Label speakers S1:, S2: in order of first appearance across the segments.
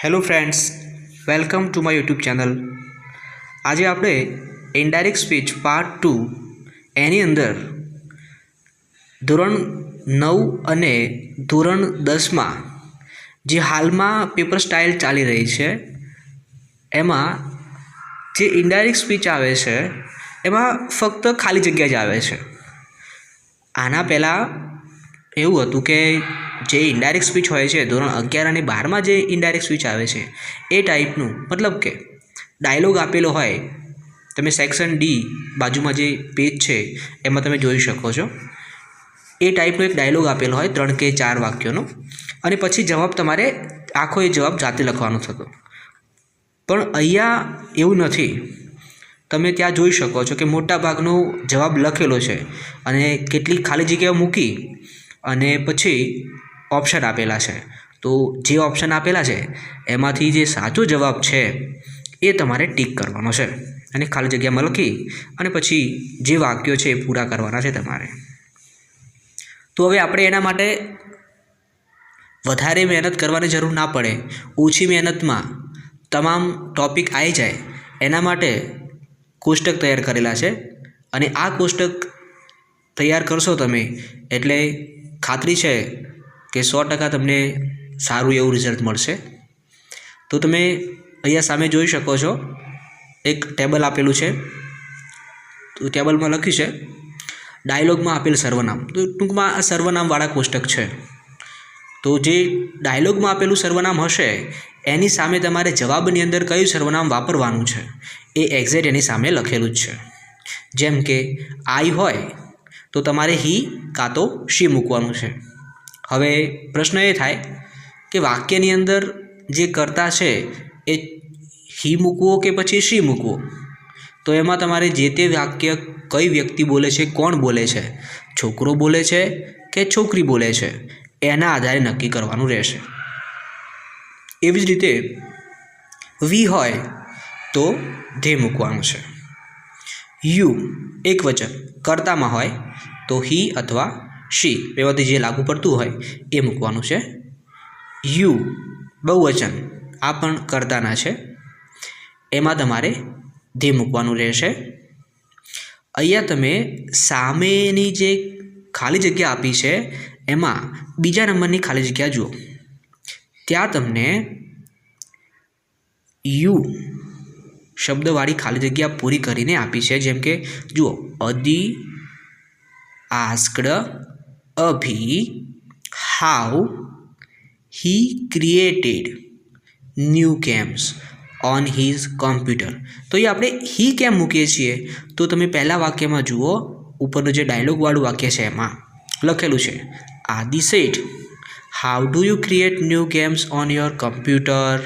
S1: Hello friends, welcome to my YouTube channel. આજે આપણે indirect speech part 2 એની અંદર ધોરણ 9 અને ધોરણ 10માં જે હાલમાં પેપર સ્ટાઇલ ચાલી રહી છે એમાં જે ઇનડાયરેક્ટ સ્પીચ આવે છે એમાં ફક્ત ખાલી જગ્યા જ આવે છે. આના પહેલાં એવું હતું કે જે ઇનડાયરેક્ટ સ્પીચ હોય છે ધોરણ 11 અને 12માં જે ઇનડાયરેક્ટ સ્પીચ આવે છે એ ટાઈપનું, મતલબ કે ડાયલોગ આપેલો હોય. તમે સેક્શન ડી બાજુમાં જે પેજ છે એમાં તમે જોઈ શકો છો. એ ટાઈપનો એક ડાયલોગ આપેલો હોય 3 કે 4 વાક્યોનો, અને પછી જવાબ તમારે આખો એ જવાબ જાતે લખવાનો થતો. પણ અહીંયા એવું નથી. તમે ત્યાં જોઈ શકો છો કે મોટા ભાગનો જવાબ લખેલો છે અને કેટલીક ખાલી જગ્યાઓ મૂકી અને પછી ઓપ્શન આપેલા છે. તો જે ઓપ્શન આપેલા છે એમાંથી જે સાચો જવાબ છે એ તમારે ટીક કરવાનો છે અને ખાલી જગ્યામાં લખી અને પછી જે વાક્યો છે એ પૂરા કરવાના છે તમારે. તો હવે આપણે એના માટે વધારે મહેનત કરવાની જરૂર ના પડે, ઓછી મહેનતમાં તમામ ટૉપિક આવી જાય એના માટે કોષ્ટક તૈયાર કરેલા છે. અને આ કોષ્ટક તૈયાર કરશો તમે એટલે ખાતરી છે કે 100% તમને સારું એવું રિઝલ્ટ મળશે. તો તમે અહીંયા સામે જોઈ શકો છો એક ટેબલ આપેલું છે. તો ટેબલમાં લખ્યું છે ડાયલોગમાં આપેલ સર્વનામ. તો ટૂંકમાં આ સર્વનામવાળા કોષ્ટક છે. તો જે ડાયલોગમાં આપેલું સર્વનામ હશે એની સામે તમારે જવાબની અંદર કયું સર્વનામ વાપરવાનું છે એ એક્ઝેક્ટ એની સામે લખેલું જ છે. જેમ કે આઈ હોય તો તમારે હી કાં તો શી મૂકવાનું છે. હવે પ્રશ્ન એ થાય કે વાક્યની અંદર જે કર્તા છે એ હી મૂકવો કે પછી શી મૂકવો. તો એમાં તમારે જે તે વાક્ય કઈ વ્યક્તિ બોલે છે, કોણ બોલે છે, છોકરો બોલે છે કે છોકરી બોલે છે, એના આધારે નક્કી કરવાનું રહેશે. એવી જ રીતે વી હોય તો ધે મૂકવાનું છે. યુ એક વચન કર્તામાં હોય તો હી અથવા શી બેમાંથી જે લાગુ પડતું હોય એ મૂકવાનું છે. યુ બહુવચન આ પણ કર્તાના છે, એમાં તમારે ધે મૂકવાનું રહેશે. અહીંયા તમે સામેની જે ખાલી જગ્યા આપી છે એમાં બીજા નંબરની ખાલી જગ્યા જુઓ. ત્યાં તમને યુ શબ્દવાળી ખાલી જગ્યા પૂરી કરીને આપી છે. જેમ કે જુઓ, અદી આસ્કડ અભી how he created new games on his computer. તો એ આપણે હી કેમ મૂકીએ છીએ? તો તમે પહેલા વાક્યમાં જુઓ, ઉપરનું જે ડાયલોગવાળું વાક્ય છે એમાં લખેલું છે આદિ said how do you create new games on your computer.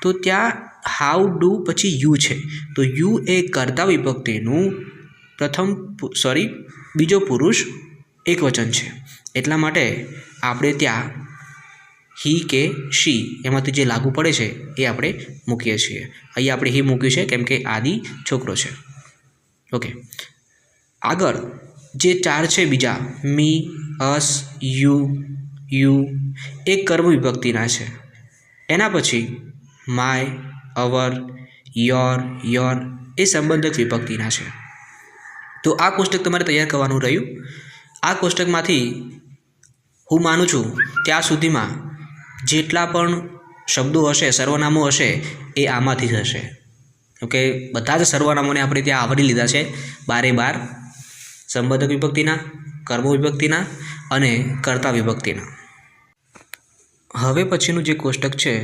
S1: તો ત્યાં હાઉ ડુ પછી યુ છે. તો યુ એ કર્તા વિભક્તિનું બીજો પુરુષ એકવચન છે. એટલા માટે આપણે ત્યાં હી કે શી એમાંથી જે લાગુ પડે છે એ આપણે મૂકીએ છીએ. અહીંયા આપણે હી મૂક્યું છે કેમ કે આદિ છોકરો છે. ઓકે, આગળ જે 4 છે બીજા મી, અસ, યુ એ કર્મ વિભક્તિના છે. એના પછી માય, અવર, યોર એ સંબંધક વિભક્તિના છે. તો આ કોષ્ટક તમારે તૈયાર કરવાનું રહ્યું. આ કોષ્ટકમાંથી હું માનું છું ત્યાં સુધીમાં જેટલા પણ શબ્દો હશે, સર્વનામો હશે એ આમાંથી જ હશે. ઓકે, બધા જ સર્વનામોને આપણે ત્યાં આવરી લીધા છે 12 સંબંધક વિભક્તિના, કર્મ વિભક્તિના અને કર્તા વિભક્તિના. હવે પછીનું જે કોષ્ટક છે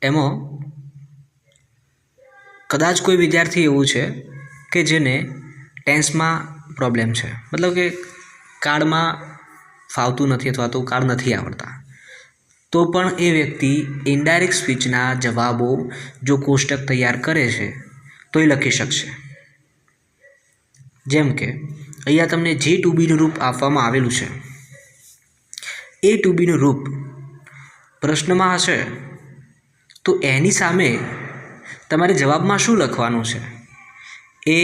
S1: એમાં કદાચ કોઈ વિદ્યાર્થી એવું છે કે જેને ટેન્સમાં પ્રોબ્લેમ છે, મતલબ કે કાર્ડમાં ફાવતું નથી અથવા તો કાર્ડ નથી આવડતા. તો પણ એ વ્યક્તિ ઇનડાયરેક્ટ સ્પીચના જવાબો જો કોષ્ટક તૈયાર કરે છે તો એ લખી શકશે. જેમ કે અહીંયા તમને જે ટુ બીનું રૂપ આપવામાં આવેલું છે એ ટુ બીનું રૂપ પ્રશ્નમાં હશે તો એની સામે તમારે જવાબમાં શું લખવાનું છે એ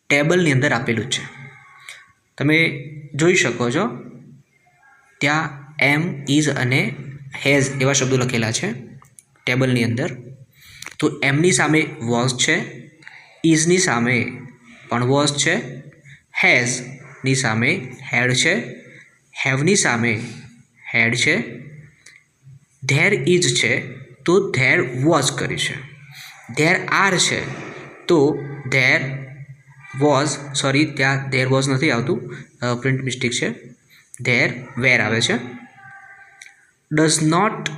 S1: ટેબલની અંદર આપેલું છે. તમે જોઈ શકો છો ત્યાં એમ, ઇઝ અને હેઝ એવા શબ્દો લખેલા છે. ટેબલની અંદર. તો એમની સામે વોઝ છે, ઇઝની સામે પણ વોઝ છે, હેઝની સામે હેડ છે, હેવની સામે હેડ છે, ધેર ઇઝ છે તો ધેર વોઝ કરી છે, ધેર આર છે તો ધેર વોઝ, સોરી ત્યાં ધેર વોઝ નથી આવતું, પ્રિન્ટ મિસ્ટેક છે, ધેર વેર આવે છે. ડઝ નોટ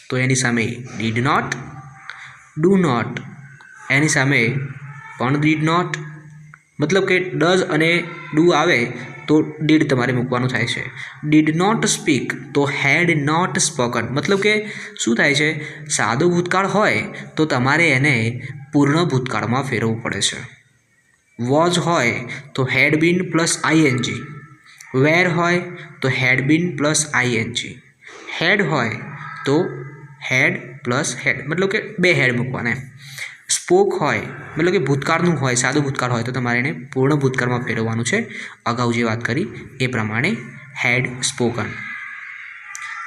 S1: તો એની સામે did not, do not any સામે પણ ડીડ નોટ, મતલબ કે ડઝ અને ડુ આવે તો ડીડ તમારે મૂકવાનું થાય છે. ડીડ નોટ સ્પીક તો હેડ નોટ સ્પોકન, મતલબ કે શું થાય છે, સાદો ભૂતકાળ હોય તો તમારે એને પૂર્ણ ભૂતકાળમાં ફેરવવું પડે છે. વોઝ હોય તો હેડ બીન પ્લસ આઈએનજી, વેર હોય તો હેડ બીન પ્લસ આઈએનજી, હેડ હોય તો હેડ પ્લસ હેડ, મતલબ કે બે હેડ મૂકવાના. સ્પોક હોય મતલબ કે ભૂતકાળનું હોય, સાદું ભૂતકાળ હોય તો તમારે એને પૂર્ણ ભૂતકાળમાં ફેરવવાનું છે. અગાઉ જે વાત કરી એ પ્રમાણે had spoken.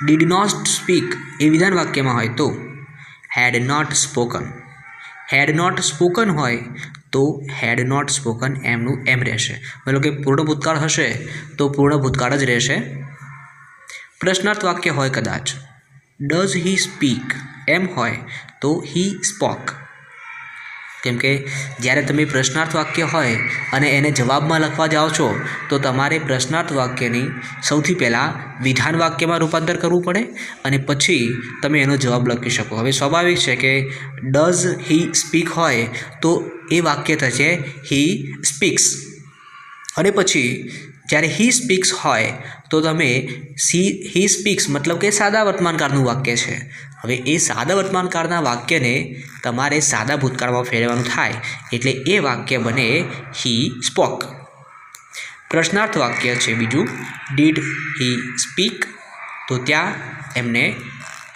S1: Did not speak એ વિધાન વાક્યમાં હોય તો had not spoken, had not spoken હોય તો હેડ નોટ સ્પોકન એમનું એમ રહેશે, મતલબ કે પૂર્ણ ભૂતકાળ હશે તો પૂર્ણ ભૂતકાળ જ રહેશે. પ્રશ્નાર્થ વાક્ય હોય કદાચ ડઝ હી સ્પીક એમ હોય તો હી સ્પોક, કેમ કે જ્યારે તમે પ્રશ્નાર્થ વાક્ય હોય અને એને જવાબમાં લખવા જાઓ છો તો તમારે પ્રશ્નાર્થ વાક્યની સૌથી પહેલાં વિધાન વાક્યમાં રૂપાંતર કરવું પડે અને પછી તમે એનો જવાબ લખી શકો. હવે સ્વાભાવિક છે કે ડઝ હી સ્પીક હોય તો એ વાક્ય થશે હી સ્પીક્સ, અને પછી જ્યારે હી સ્પીક્સ હોય તો તમે હી સ્પીક્સ મતલબ કે સાદા વર્તમાનકાળનું વાક્ય છે. હવે એ સાદા વર્તમાનકાળના વાક્યને તમારે સાદા ભૂતકાળમાં ફેરવવાનું થાય એટલે એ વાક્ય બને હી સ્પોક. પ્રશ્નાર્થ વાક્ય છે બીજું ડીડ હી સ્પીક, તો ત્યાં એમને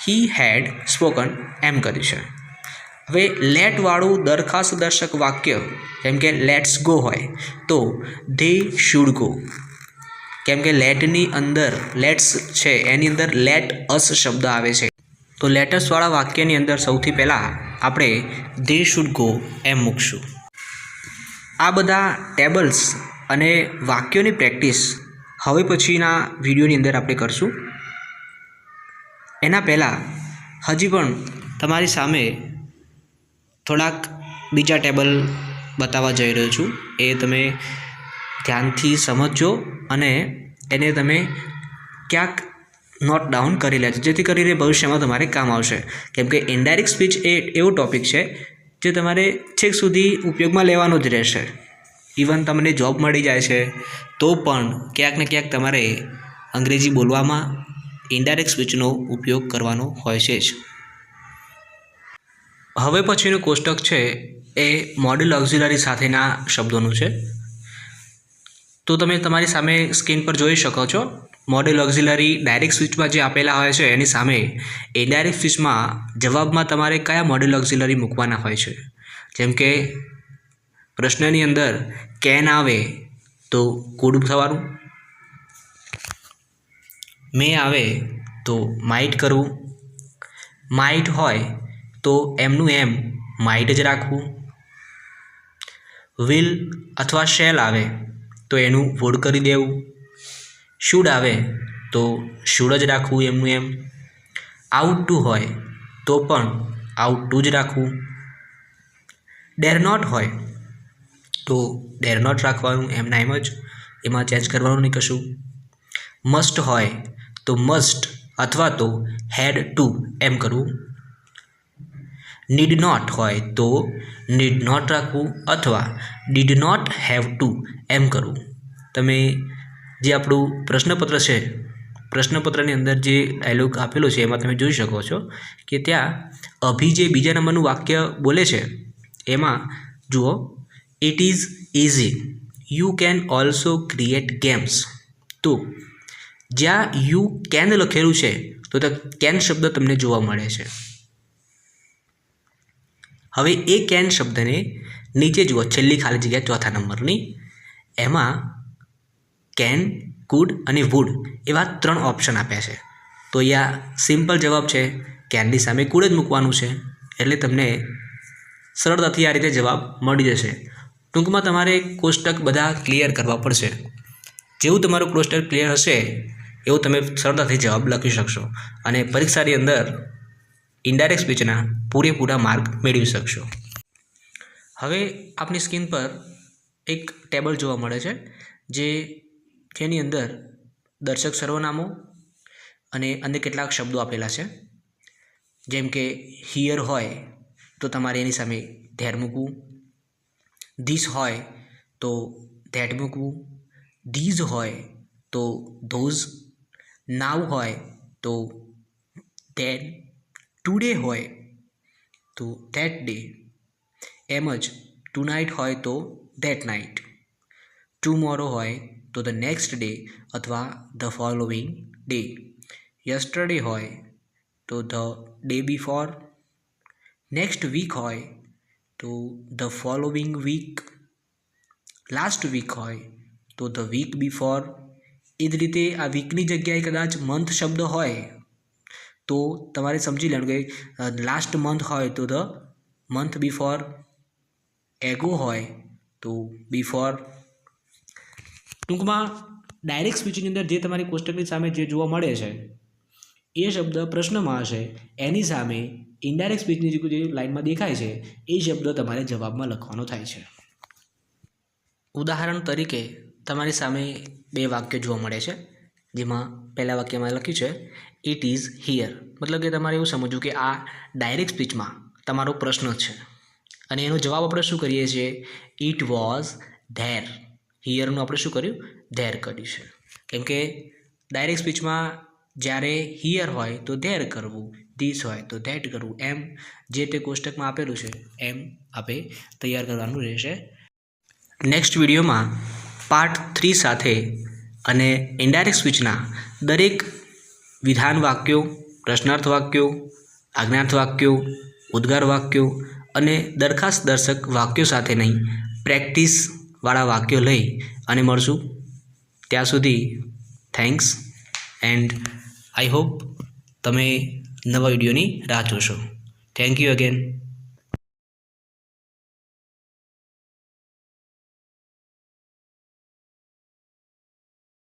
S1: હી હેડ સ્પોકન એમ કર્યું છે. હવે લેટવાળું દરખાસ્તદર્શક વાક્ય જેમ કે લેટ્સ ગો હોય તો ધે શુડ ગો, કેમ કે લેટની અંદર લેટ્સ છે એની અંદર લેટ અસ શબ્દ આવે છે, તો લેટસવાળા વાક્યની અંદર સૌથી પહેલાં આપણે ધે શુડ ગો એમ મૂકશું. આ બધા ટેબલ્સ અને વાક્યોની પ્રેક્ટિસ હવે પછીના વિડીયોની અંદર આપણે કરશું. એના પહેલાં હજી પણ તમારી સામે થોડાક બીજા ટેબલ બતાવવા જઈ રહ્યો છું, એ તમે ધ્યાનથી સમજજો અને એને તમે ક્યાંક નોટ ડાઉન કરી લેજો જેથી કરીને ભવિષ્યમાં તમારે કામ આવશે. કેમ કે ઇનડાયરેક્ટ સ્પીચ એ એવો ટૉપિક છે જે તમારે છેક સુધી ઉપયોગમાં લેવાનો જ રહેશે. ઇવન તમને જોબ મળી જાય છે તો પણ ક્યાંક ને ક્યાંક તમારે અંગ્રેજી બોલવામાં ઇનડાયરેક્ટ સ્પીચનો ઉપયોગ કરવાનો હોય છે જ. હવે પછીનું કોષ્ટક છે એ મોડલ ઓક્ઝિલરી સાથેના શબ્દોનું છે. તો તમે તમારી સામે સ્ક્રીન પર જોઈ શકો છો મોડલ ઓક્ઝિલરી ડાયરેક્ટ સ્પીચમાં જે આપેલા હોય છે એની સામે ઇનડાયરેક્ટ સ્પીચમાં જવાબમાં તમારે કયા મોડલ ઓક્ઝિલરી મૂકવાના હોય છે. જેમ કે પ્રશ્નની અંદર કેન આવે તો કુડ થવાનું, મે આવે તો માઇટ કરવું, માઇટ હોય તો એમનું એમ માઇટ જ રાખવું, વિલ અથવા શેલ આવે તો એનું વોડ કરી દેવું, શુડ આવે તો શુડ જ રાખવું એમનું એમ, આઉટ ટુ હોય તો પણ આઉટ ટુ જ રાખવું, ડેર નોટ હોય તો ડેર નોટ રાખવાનું એમના એમ જ, એમાં ચેન્જ કરવાનું નહીં કશું, મસ્ટ હોય તો મસ્ટ અથવા તો હેડ ટુ એમ કરવું, નીડ નોટ હોય તો નીડ નોટ રાખવું અથવા ડીડ નોટ હેવ ટુ એમ કરવું. તમે જે આપણું પ્રશ્નપત્ર છે પ્રશ્નપત્રની અંદર જે ડાયલોગ આપેલો છે એમાં તમે જોઈ શકો છો કે ત્યાં અભી જે બીજા નંબરનું વાક્ય બોલે છે એમાં જુઓ it is easy you can also create games. તો જ્યાં યુ કેન લખેલું છે તો ત્યાં કેન શબ્દ તમને જોવા મળે છે. હવે એ કેન શબ્દને નીચે જુઓ છેલ્લી ખાલી જગ્યા ચોથા નંબરની, એમાં કેન, કુડ અને વુડ એવા 3 ઓપ્શન આપ્યા છે. તો અહીંયા સિમ્પલ જવાબ છે ક્યારની સામે કુળ જ મૂકવાનું છે, એટલે તમને સરળતાથી આ રીતે જવાબ મળી જશે. ટૂંકમાં તમારે કોષ્ટક બધા ક્લિયર કરવા પડશે. જેવું તમારું કોષ્ટક ક્લિયર હશે એવું તમે સરળતાથી જવાબ લખી શકશો અને પરીક્ષાની અંદર ઇનડાયરેક્ટ સ્પીચના પૂરેપૂરા માર્ક મેળવી શકશો. હવે આપની સ્ક્રીન પર એક ટેબલ જોવા મળે છે જેની અંદર દર્શક સર્વનામો અને અન્ય કેટલાક શબ્દો આપેલા છે. જેમ કે હિયર હોય તો તમારે એની સામે ધેર મૂકવું, ધીસ હોય તો ધેટ મૂકવું, ધીઝ હોય તો ધોઝ, નાવ હોય તો ધેન, ટુડે હોય તો ધેટ ડે, એમ જ ટુનાઇટ હોય તો ધેટ નાઇટ, ટુમોરો હોય તો ધ નેક્સ્ટ ડે અથવા ધ ફોલોવિંગ ડે, યસ્ટરડે હોય તો the day before, next week હોય તો the following week, last week હોય તો ધ વીક બિફોર. એ જ રીતે આ વીકની જગ્યાએ કદાચ મંથ શબ્દ હોય તો તમારે સમજી લેવાનું કે લાસ્ટ મંથ હોય તો ધ મંથ બિફોર, એગો હોય તો બિફોર. ટૂંકમાં ડાયરેક્ટ સ્પીચની અંદર જે તમારી કોષ્ટકની સામે જે જોવા મળે છે એ શબ્દ પ્રશ્નમાં હશે, એની સામે ઇનડાયરેક્ટ સ્પીચની જે લાઇનમાં દેખાય છે એ શબ્દ તમારે જવાબમાં લખવાનો થાય છે. ઉદાહરણ તરીકે તમારી સામે બે વાક્યો જોવા મળે છે, જેમાં પહેલા વાક્યમાં લખ્યું છે ઇટ ઇઝ હિયર. મતલબ કે તમારે એવું સમજવું કે આ ડાયરેક્ટ સ્પીચમાં તમારો પ્રશ્ન છે અને એનો જવાબ આપણે શું કરીએ છીએ, ઇટ વોઝ ધેર. હિયરનું આપણે શું કર્યું, ધેર કર્યું છે. કેમ કે ડાયરેક્ટ સ્પીચમાં જ્યારે હિયર હોય તો ધેર કરવું, ધીસ હોય તો ધેટ કરવું, એમ જે તે કોષ્ટકમાં આપેલું છે એમ આપણે તૈયાર કરવાનું રહેશે. નેક્સ્ટ વિડીયોમાં પાર્ટ 3 સાથે અને ઇનડાયરેક્ટ સ્પીચના દરેક વિધાન વાક્યો, પ્રશ્નાર્થ વાક્યો, આજ્ઞાર્થ વાક્યો, ઉદ્ગાર વાક્યો અને દરખાસ્ત દર્શક વાક્યો સાથેની પ્રેક્ટિસવાળા વાક્યો લઈ અને મળશું. ત્યાં સુધી થેન્ક્સ એન્ડ આઈ હોપ તમે નવા વિડીયોની રાહ જોશો. Thank you again.